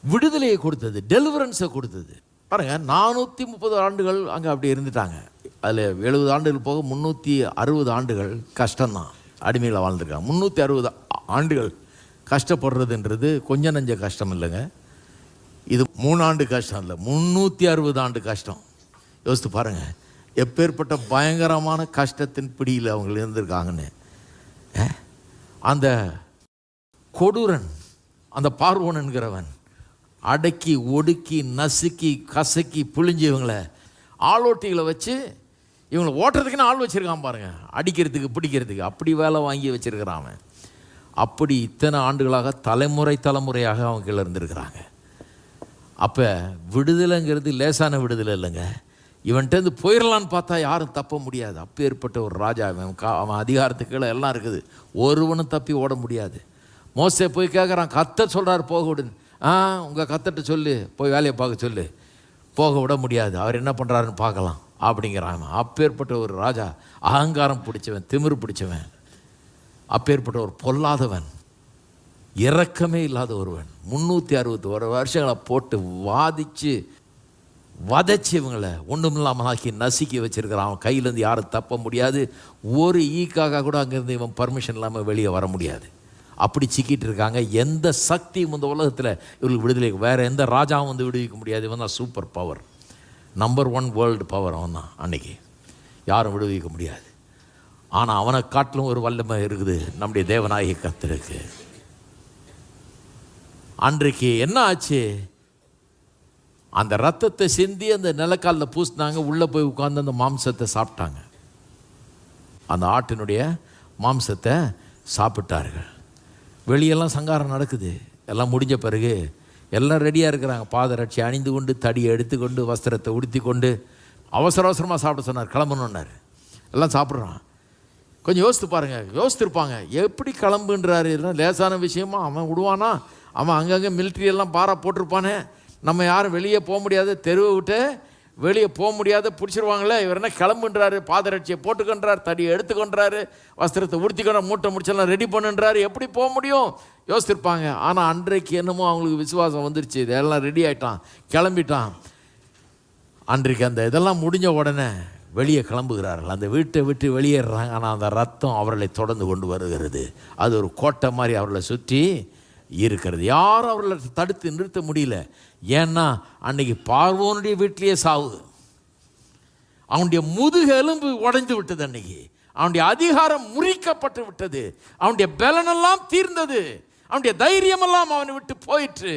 விடுதலையை கொடுத்தது, டெலிவரன்ஸை கொடுத்தது. பாருங்க, 430 ஆண்டுகள் அங்கே அப்படி இருந்துட்டாங்க. அதில் 70 ஆண்டுகள் போக 360 ஆண்டுகள் கஷ்டம்தான், அடிமையில் வாழ்ந்துருக்காங்க. 360 ஆண்டுகள் கஷ்டப்படுறதுன்றது கொஞ்சம் நஞ்ச கஷ்டம் இல்லைங்க. இது 3 ஆண்டு கஷ்டம் இல்லை, 360 ஆண்டு கஷ்டம். யோசித்து பாருங்கள், எப்பேற்பட்ட பயங்கரமான கஷ்டத்தின் பிடியில் அவங்க இருந்திருக்காங்கன்னு. அந்த கொடூரன், அந்த பார்வோன்கிறவன் அடக்கி ஒடுக்கி நசுக்கி கசக்கி புழிஞ்சு இவங்களை ஆளோட்டிகளை வச்சு இவங்களை ஓட்டுறதுக்குன்னு ஆள் வச்சுருக்கான் பாருங்க, அடிக்கிறதுக்கு பிடிக்கிறதுக்கு அப்படி வேலை வாங்கி வச்சுருக்கிறான் அவன். அப்படி இத்தனை ஆண்டுகளாக தலைமுறையாக அவங்க கீழே இருந்திருக்கிறாங்க. அப்போ விடுதலைங்கிறது லேசான விடுதலை இல்லைங்க. இவன்கிட்டருந்து போயிடலான்னு பார்த்தா யாரும் தப்ப முடியாது. அப்போ ஏற்பட்ட ஒரு ராஜா, அவன் அதிகாரத்துக்கு கீழே எல்லாம் இருக்குது, ஒருவனும் தப்பி ஓட முடியாது. மோசே போய் கேட்குறான், கத்த சொல்கிறார் போக விடுன்னு. உங்கள் கத்தட்ட சொல்லு, போய் வேலையை பார்க்க சொல்லு. போக விட முடியாது, அவர் என்ன பண்ணுறாருன்னு பார்க்கலாம் அப்படிங்கிறான். அப்பேற்பட்ட ஒரு ராஜா, அகங்காரம் பிடிச்சவன், திமிரு பிடிச்சவன், அப்பேற்பட்ட ஒரு பொல்லாதவன், இரக்கமே இல்லாத ஒருவன் 361 வருஷங்களை போட்டு வாதிச்சு வதச்சி இவங்களை ஒன்றுமில்லாமல் ஆக்கி நசுக்கி வச்சிருக்கிறான். அவன் கையிலேருந்து யாரும் தப்ப முடியாது. ஒரு ஈக்காக கூட அங்கேருந்து இவன் பர்மிஷன் இல்லாமல் வெளியே வர முடியாது. அப்படி சிக்கிட்டு இருக்காங்க. எந்த சக்தியும் இந்த உலகத்தில் இவங்களுக்கு விடுதலை, வேறு எந்த ராஜாவும் வந்து விடுவிக்க முடியாது. இவன் தான் super power, number 1 world power. அவன் தான் அன்னைக்கு, யாரும் விடுவிக்க முடியாது. ஆனால் அவனை காட்டிலும் ஒரு வல்லமை இருக்குது நம்முடைய தேவனாகிய கர்த்தருக்கு. அன்றைக்கு என்ன ஆச்சு, அந்த ரத்தத்தை சிந்தி அந்த நிலக்காலில் பூசினாங்க. உள்ளே போய் உட்கார்ந்து அந்த மாம்சத்தை சாப்பிட்டாங்க. அந்த ஆட்டினுடைய மாம்சத்தை சாப்பிட்டார்கள். வெளியெல்லாம் சங்காரம் நடக்குது. எல்லாம் முடிஞ்ச பிறகு எல்லாம் ரெடியாக இருக்கிறாங்க. பாதரட்சி அணிந்து கொண்டு, தடியை எடுத்துக்கொண்டு, வஸ்திரத்தை உடுத்தி கொண்டு அவசரமாக சாப்பிட சொன்னார். கிளம்பணுன்னார். எல்லாம் சாப்பிட்றான். கொஞ்சம் யோசித்து பாருங்கள், யோசித்துருப்பாங்க, எப்படி கிளம்புன்றாரு, லேசான விஷயமா அவன் விடுவானா? அவன் அங்கங்கே மிலிட்ரியெல்லாம் பாரா போட்டிருப்பானே, நம்ம யாரும் வெளியே போக முடியாது, தெருவை விட்டு வெளியே போக முடியாது, பிடிச்சிருவாங்களே, இவர் என்ன கிளம்புன்றாரு, பாதரட்சியை போட்டுக்கொன்றார், தடியை எடுத்துக்கொன்றாரு, வஸ்திரத்தை உடுத்திக்கொண்ட, மூட்டை முடிச்செல்லாம் ரெடி பண்ணுன்றாரு, எப்படி போக முடியும் யோசித்திருப்பாங்க. ஆனால் அன்றைக்கு என்னமோ அவங்களுக்கு விசுவாசம் வந்துருச்சு, இதெல்லாம் ரெடி ஆகிட்டான், கிளம்பிட்டான். அன்றைக்கு அந்த இதெல்லாம் முடிஞ்ச உடனே வெளியே கிளம்புகிறார்கள். அந்த வீட்டை விட்டு வெளியேறாங்க. ஆனால் அந்த ரத்தம் அவர்களை தொடர்ந்து கொண்டு வருகிறது. அது ஒரு கோட்டை மாதிரி அவர்களை சுற்றி இருக்கிறது. யாரும் அவர்களை தடுத்து நிறுத்த முடியல. ஏன்னா அன்னைக்கு பார்வோனுடைய வீட்டிலேயே சாவு, அவனுடைய முதுகு எலும்பு உடைந்து விட்டது. அன்னைக்கு அவனுடைய அதிகாரம் முறிக்கப்பட்டு விட்டது. அவனுடைய பலனெல்லாம் தீர்ந்தது. அவனுடைய தைரியமெல்லாம் அவனை விட்டு போயிற்று.